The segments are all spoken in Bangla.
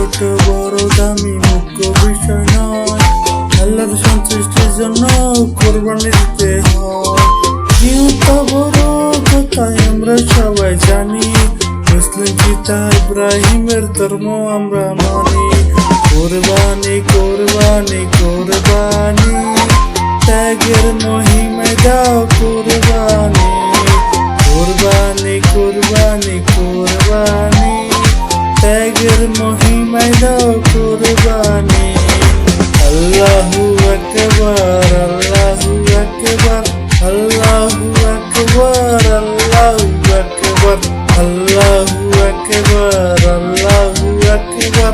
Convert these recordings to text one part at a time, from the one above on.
ছোট বড় দামি মুখ্য বিষয় নয়, আল্লাহর সন্তুষ্টির জন্য কোরবানি দিতে হয়। জিউতা বড় কথাই আমরা সবাই জানি, মুসলিম পিতা ইব্রাহিমের ধর্ম আমরা মানি। কোরবানি কোরবানি কোরবানি, ত্যাগের মহিমায় দাও কোরবানি। কোরবানি কোরবানি কোরবানি, ত্যাগের মহিমায় দাও কোরবানি। আল্লাহু আকবার আল্লাহু আকবার আল্লাহু আকবার আল্লাহু আকবার আল্লাহু আকবার আল্লাহু আকবার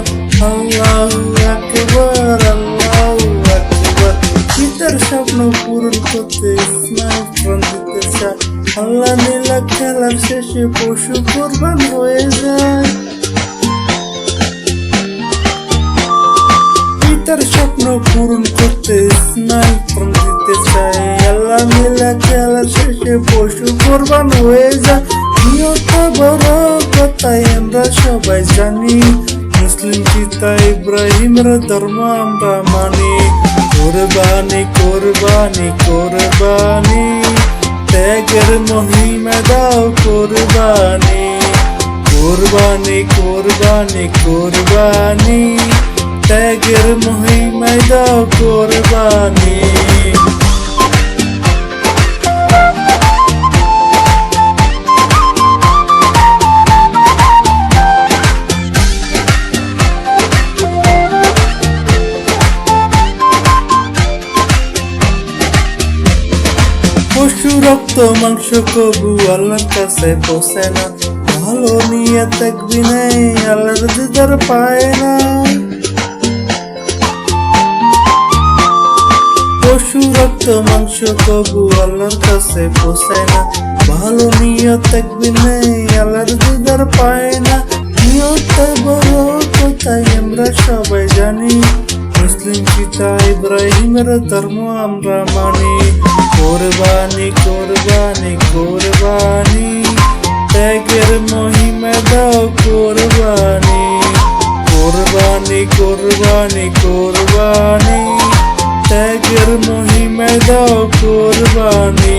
আল্লাহু আকবার আল্লাহু আকবার। পিতার স্বপ্ন পূরণ করতে ইসমাইল প্রাণ দিতে চায়, আল্লাহ নীলা খেলার শেষে পশু কোরবান হয়ে যায়। পিতার স্বপ্ন পূরণ করতে ইসমাইল প্রাণ দিতে চায়, আল্লাহ নীলা খেলার শেষে পশু কোরবান হয়ে যায়। নিয়ত বড় কথাই আমরা সবাই জানি, মুসলিম পিতা ইব্রাহিমের ধর্ম আমরা মানি। কোরবানি কোরবানি কোরবানি, ত্যাগের মহিমা দাও কোরবানি। কোরবানি কোরবানি কোরবানি, ত্যাগের মহিমা দাও কোরবানি। পশু রক্ত মাংস কবু আল্লাহর কাছে পৌঁছে না, ভালো নিয়ে থাকবি নাই আল্লাহর দিদার পায় না। পশু রক্ত মাংস কবু আল্লাহর কাছে পৌঁছে না, ভালো নিয়ে থাকবি নাই আল্লাহর দিদার পায় না। নিয়ত বড় কথাই আমরা সবাই জানি, মুসলিম পিতা ইব্রাহিমের ধর্ম আমরা মানি। কোরবানি কোরবানি কোরবানি, ত্যাগের মহিমা দাও কোরবানি। কোরবানি কোরবানি কোরবানি, ত্যাগের মহিমা দাও কোরবানি।